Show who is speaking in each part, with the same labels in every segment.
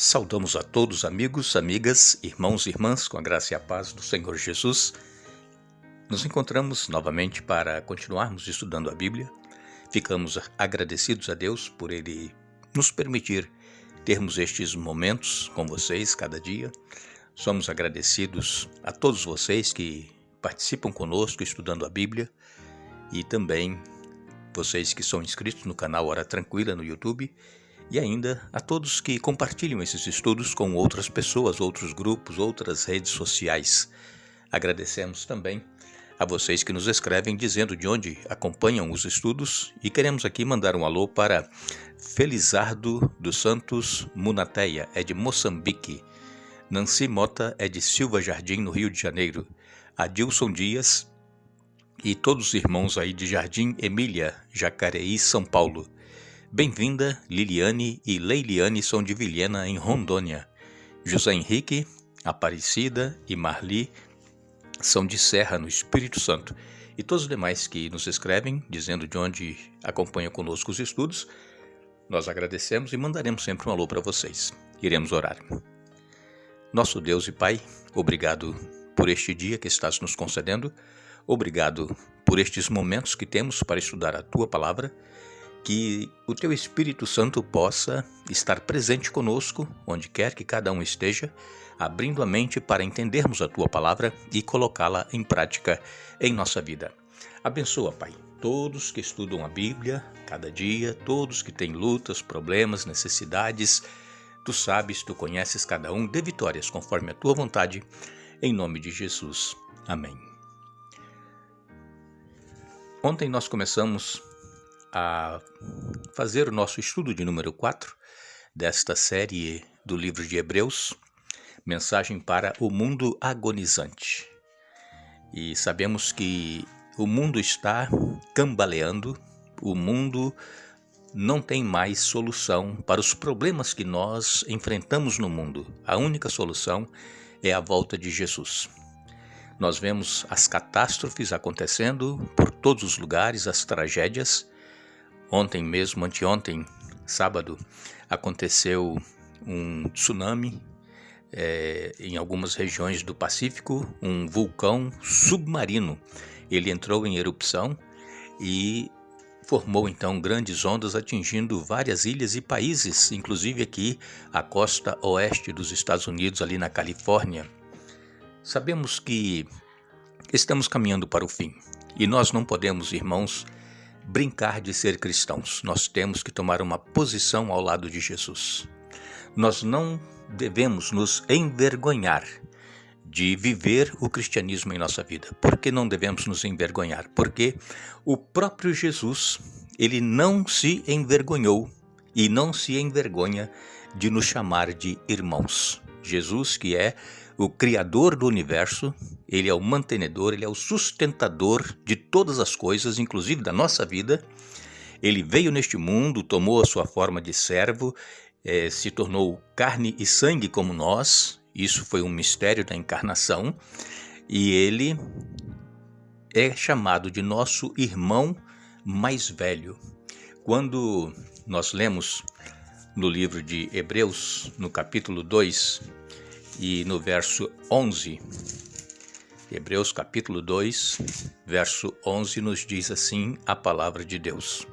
Speaker 1: Saudamos a todos, amigos, amigas, irmãos e irmãs, com a graça e a paz do Senhor Jesus. Nos encontramos novamente para continuarmos estudando a Bíblia. Ficamos agradecidos a Deus por Ele nos permitir termos estes momentos com vocês cada dia. Somos agradecidos a todos vocês que participam conosco estudando a Bíblia e também vocês que são inscritos no canal Hora Tranquila no YouTube. E ainda a todos que compartilham esses estudos com outras pessoas, outros grupos, outras redes sociais. Agradecemos também a vocês que nos escrevem dizendo de onde acompanham os estudos e queremos aqui mandar um alô para Felizardo dos Santos Munateia, é de Moçambique. Nancy Mota é de Silva Jardim, no Rio de Janeiro. Adilson Dias e todos os irmãos aí de Jardim Emília, Jacareí, São Paulo. Bem-vinda, Liliane e Leiliane são de Vilhena, em Rondônia. José Henrique, Aparecida e Marli são de Serra, no Espírito Santo. E todos os demais que nos escrevem, dizendo de onde acompanham conosco os estudos, nós agradecemos e mandaremos sempre um alô para vocês. Iremos orar. Nosso Deus e Pai, obrigado por este dia que estás nos concedendo. Obrigado por estes momentos que temos para estudar a Tua Palavra. Que o Teu Espírito Santo possa estar presente conosco, onde quer que cada um esteja, abrindo a mente para entendermos a Tua Palavra e colocá-la em prática em nossa vida. Abençoa, Pai, todos que estudam a Bíblia, cada dia, todos que têm lutas, problemas, necessidades. Tu sabes, Tu conheces cada um, dê vitórias conforme a Tua vontade, em nome de Jesus. Amém. Ontem nós começamos a fazer o nosso estudo de número 4 desta série do livro de Hebreus, Mensagem para o Mundo Agonizante. E sabemos que o mundo está cambaleando, o mundo não tem mais solução para os problemas que nós enfrentamos no mundo. A única solução é a volta de Jesus. Nós vemos as catástrofes acontecendo por todos os lugares, as tragédias. Ontem mesmo, anteontem, sábado, aconteceu um tsunami em algumas regiões do Pacífico, um vulcão submarino. Ele entrou em erupção e formou então grandes ondas atingindo várias ilhas e países, inclusive aqui a costa oeste dos Estados Unidos, ali na Califórnia. Sabemos que estamos caminhando para o fim e nós não podemos, irmãos, brincar de ser cristãos. Nós temos que tomar uma posição ao lado de Jesus. Nós não devemos nos envergonhar de viver o cristianismo em nossa vida. Por que não devemos nos envergonhar? Porque o próprio Jesus, ele não se envergonhou e não se envergonha de nos chamar de irmãos. Jesus, que é o Criador do universo, Ele é o mantenedor, Ele é o sustentador de todas as coisas, inclusive da nossa vida. Ele veio neste mundo, tomou a sua forma de servo, se tornou carne e sangue como nós. Isso foi um mistério da encarnação. E Ele é chamado de nosso irmão mais velho. Quando nós lemos no livro de Hebreus, no capítulo 2, e no verso 11, Hebreus capítulo 2, verso 11, nos diz assim a palavra de Deus.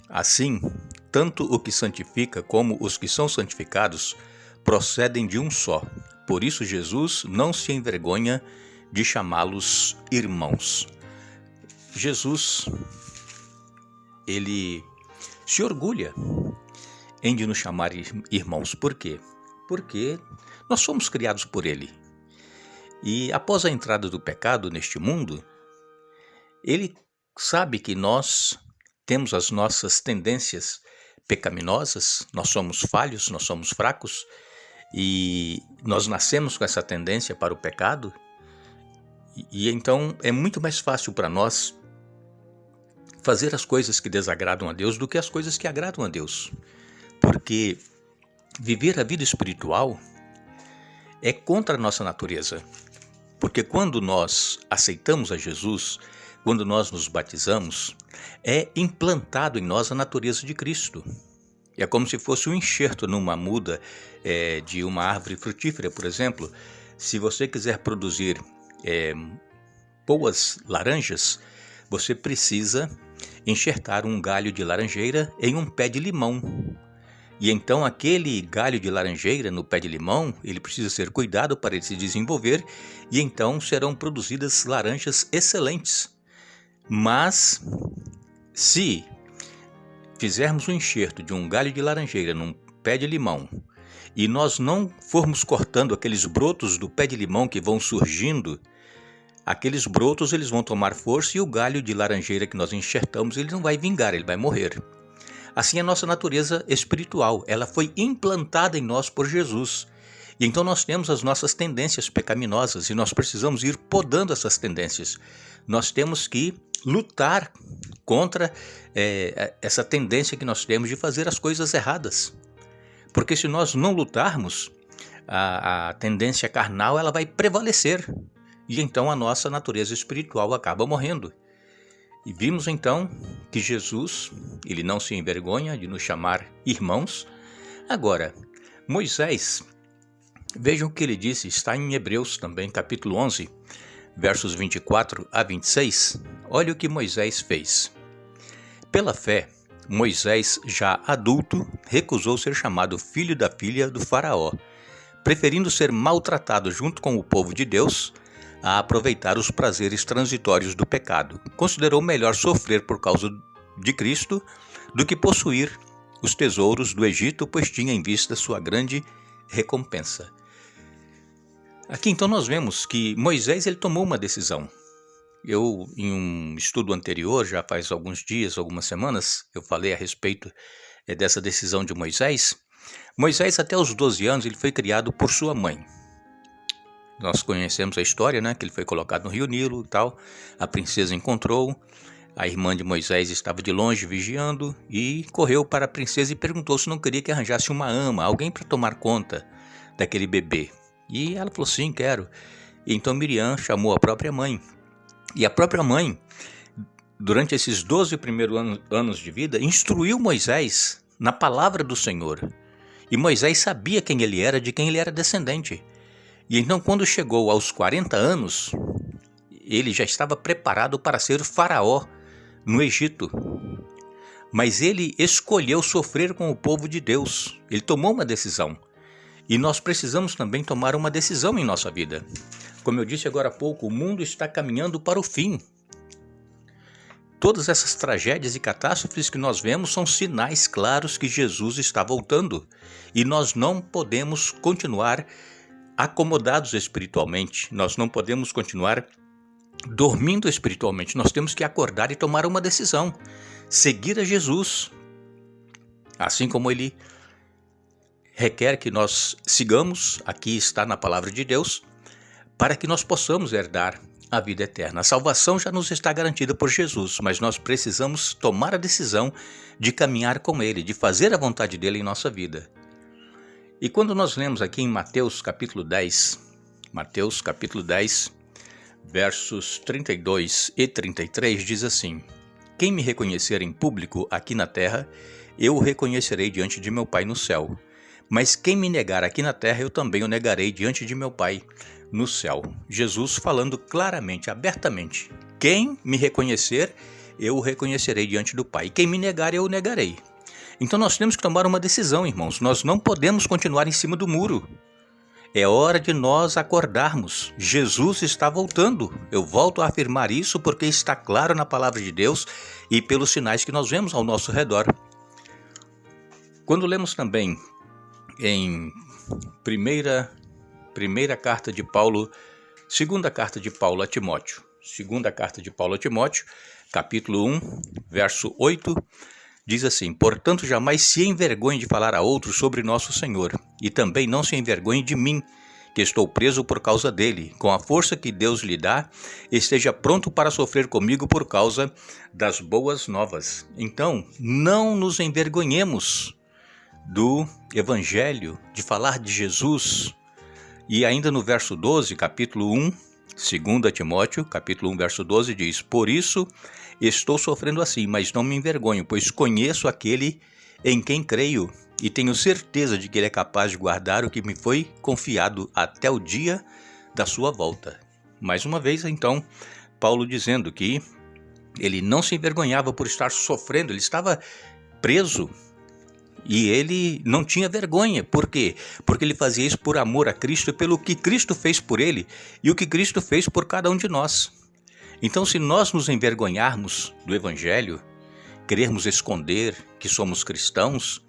Speaker 1: Assim, tanto o que santifica como os que são santificados procedem de um só. Por isso Jesus não se envergonha de chamá-los irmãos. Jesus, ele se orgulha em de nos chamar irmãos. Por quê? Porque nós somos criados por Ele. E após a entrada do pecado neste mundo, Ele sabe que nós temos as nossas tendências pecaminosas, nós somos falhos, nós somos fracos, e nós nascemos com essa tendência para o pecado, e então é muito mais fácil para nós fazer as coisas que desagradam a Deus do que as coisas que agradam a Deus. Porque viver a vida espiritual é contra a nossa natureza. Porque quando nós aceitamos a Jesus quando nós nos batizamos, é implantado em nós a natureza de Cristo. É como se fosse um enxerto numa muda de uma árvore frutífera, por exemplo. Se você quiser produzir boas laranjas, você precisa enxertar um galho de laranjeira em um pé de limão. E então aquele galho de laranjeira no pé de limão, ele precisa ser cuidado para ele se desenvolver, e então serão produzidas laranjas excelentes. Mas se fizermos um enxerto de um galho de laranjeira num pé de limão, e nós não formos cortando aqueles brotos do pé de limão que vão surgindo, aqueles brotos eles vão tomar força e o galho de laranjeira que nós enxertamos ele não vai vingar, ele vai morrer. Assim é a nossa natureza espiritual, ela foi implantada em nós por Jesus. E então nós temos as nossas tendências pecaminosas e nós precisamos ir podando essas tendências. Nós temos que lutar contra essa tendência que nós temos de fazer as coisas erradas. Porque se nós não lutarmos, a tendência carnal ela vai prevalecer. E então a nossa natureza espiritual acaba morrendo. E vimos então que Jesus, ele não se envergonha de nos chamar irmãos. Agora, Moisés, vejam o que ele disse, está em Hebreus também, capítulo 11, versos 24 a 26. Olha o que Moisés fez. Pela fé, Moisés, já adulto, recusou ser chamado filho da filha do faraó, preferindo ser maltratado junto com o povo de Deus a aproveitar os prazeres transitórios do pecado. Considerou melhor sofrer por causa de Cristo do que possuir os tesouros do Egito, pois tinha em vista sua grande recompensa. Aqui então nós vemos que Moisés ele tomou uma decisão. Eu, em um estudo anterior, já faz alguns dias, algumas semanas, eu falei a respeito dessa decisão de Moisés. Moisés, até os 12 anos, ele foi criado por sua mãe. Nós conhecemos a história, né? Que ele foi colocado no rio Nilo e tal. A princesa encontrou, a irmã de Moisés estava de longe vigiando e correu para a princesa e perguntou se não queria que arranjasse uma ama, alguém para tomar conta daquele bebê. E ela falou, sim, quero. E então Miriam chamou a própria mãe. E a própria mãe, durante esses 12 primeiros anos de vida, instruiu Moisés na palavra do Senhor. E Moisés sabia quem ele era, de quem ele era descendente. E então, quando chegou aos 40 anos, ele já estava preparado para ser faraó no Egito. Mas ele escolheu sofrer com o povo de Deus. Ele tomou uma decisão. E nós precisamos também tomar uma decisão em nossa vida. Como eu disse agora há pouco, o mundo está caminhando para o fim. Todas essas tragédias e catástrofes que nós vemos são sinais claros que Jesus está voltando. E nós não podemos continuar acomodados espiritualmente, nós não podemos continuar dormindo espiritualmente, nós temos que acordar e tomar uma decisão, seguir a Jesus, assim como ele requer que nós sigamos, aqui está na palavra de Deus, para que nós possamos herdar a vida eterna. A salvação já nos está garantida por Jesus, mas nós precisamos tomar a decisão de caminhar com ele, de fazer a vontade dele em nossa vida. E quando nós lemos aqui em Mateus capítulo 10, versos 32 e 33, diz assim: Quem me reconhecer em público aqui na terra, eu o reconhecerei diante de meu Pai no céu. Mas quem me negar aqui na terra, eu também o negarei diante de meu Pai no céu. Jesus falando claramente, abertamente: quem me reconhecer, eu o reconhecerei diante do Pai. Quem me negar, eu o negarei. Então nós temos que tomar uma decisão, irmãos. Nós não podemos continuar em cima do muro. É hora de nós acordarmos. Jesus está voltando. Eu volto a afirmar isso porque está claro na palavra de Deus e pelos sinais que nós vemos ao nosso redor. Quando lemos também em primeira carta de Paulo, segunda carta de Paulo a Timóteo, capítulo 1, verso 8, diz assim: Portanto, jamais se envergonhe de falar a outros sobre nosso Senhor, e também não se envergonhe de mim, que estou preso por causa dele. Com a força que Deus lhe dá, esteja pronto para sofrer comigo por causa das boas novas. Então, não nos envergonhemos do Evangelho, de falar de Jesus. E ainda no verso 12, capítulo 1, 2 Timóteo, capítulo 1, verso 12, diz: Por isso estou sofrendo assim, mas não me envergonho, pois conheço aquele em quem creio e tenho certeza de que ele é capaz de guardar o que me foi confiado até o dia da sua volta. Mais uma vez, então, Paulo dizendo que ele não se envergonhava por estar sofrendo, ele estava preso e ele não tinha vergonha. Por quê? Porque ele fazia isso por amor a Cristo e pelo que Cristo fez por ele e o que Cristo fez por cada um de nós. Então, se nós nos envergonharmos do Evangelho, querermos esconder que somos cristãos,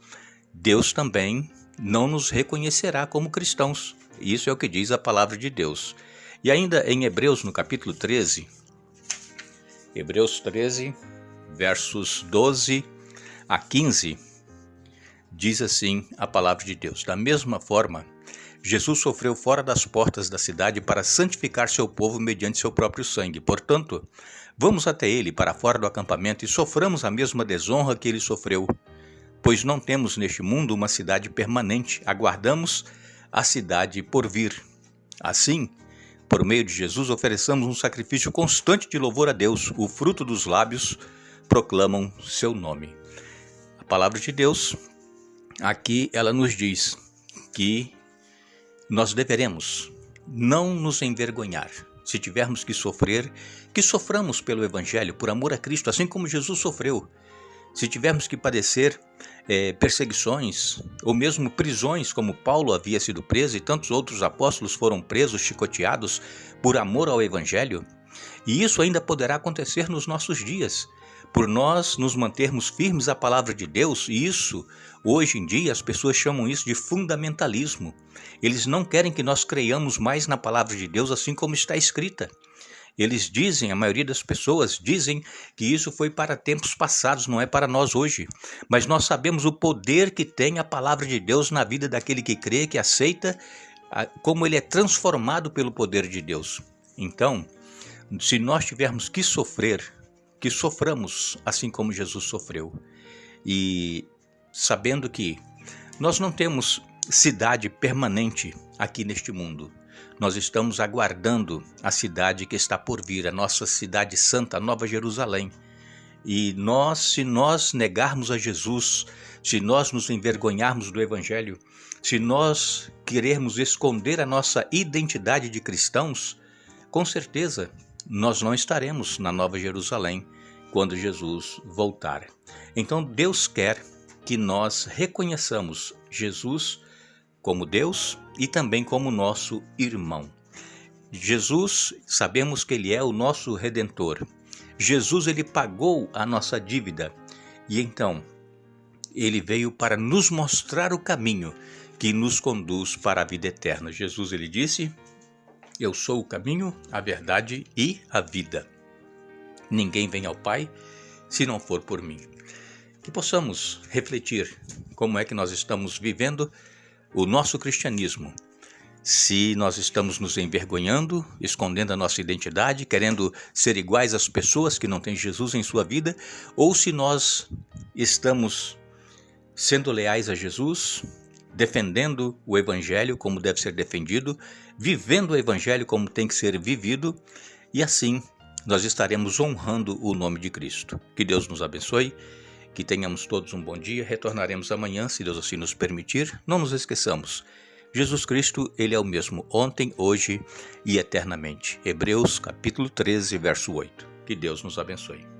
Speaker 1: Deus também não nos reconhecerá como cristãos. Isso é o que diz a palavra de Deus. E ainda em Hebreus, no capítulo 13, Hebreus 13, versos 12 a 15, diz assim a palavra de Deus: Da mesma forma, Jesus sofreu fora das portas da cidade para santificar seu povo mediante seu próprio sangue. Portanto, vamos até ele para fora do acampamento e soframos a mesma desonra que ele sofreu. Pois não temos neste mundo uma cidade permanente, aguardamos a cidade por vir. Assim, por meio de Jesus, ofereçamos um sacrifício constante de louvor a Deus. O fruto dos lábios proclamam seu nome. A palavra de Deus, aqui ela nos diz que nós deveremos não nos envergonhar. Se tivermos que sofrer, que soframos pelo Evangelho, por amor a Cristo, assim como Jesus sofreu. Se tivermos que padecer perseguições ou mesmo prisões, como Paulo havia sido preso e tantos outros apóstolos foram presos, chicoteados por amor ao Evangelho, e isso ainda poderá acontecer nos nossos dias, por nós nos mantermos firmes à palavra de Deus. E isso, hoje em dia, as pessoas chamam isso de fundamentalismo. Eles não querem que nós creiamos mais na palavra de Deus assim como está escrita. Eles dizem, a maioria das pessoas dizem que isso foi para tempos passados, não é para nós hoje. Mas nós sabemos o poder que tem a palavra de Deus na vida daquele que crê, que aceita, como ele é transformado pelo poder de Deus. Então, se nós tivermos que sofrer, que soframos assim como Jesus sofreu. E sabendo que nós não temos cidade permanente aqui neste mundo. Nós estamos aguardando a cidade que está por vir, a nossa cidade santa, a Nova Jerusalém. E se nós negarmos a Jesus, se nós nos envergonharmos do Evangelho, se nós querermos esconder a nossa identidade de cristãos, com certeza nós não estaremos na Nova Jerusalém quando Jesus voltar. Então Deus quer que nós reconheçamos Jesus como Deus e também como nosso irmão. Jesus, sabemos que ele é o nosso Redentor. Jesus, ele pagou a nossa dívida e então ele veio para nos mostrar o caminho que nos conduz para a vida eterna. Jesus, ele disse: Eu sou o caminho, a verdade e a vida. Ninguém vem ao Pai se não for por mim. Que possamos refletir como é que nós estamos vivendo o nosso cristianismo. Se nós estamos nos envergonhando, escondendo a nossa identidade, querendo ser iguais às pessoas que não têm Jesus em sua vida, ou se nós estamos sendo leais a Jesus, defendendo o Evangelho como deve ser defendido, vivendo o Evangelho como tem que ser vivido, e assim nós estaremos honrando o nome de Cristo. Que Deus nos abençoe, que tenhamos todos um bom dia. Retornaremos amanhã, se Deus assim nos permitir. Não nos esqueçamos, Jesus Cristo, ele é o mesmo ontem, hoje e eternamente. Hebreus capítulo 13, verso 8. Que Deus nos abençoe.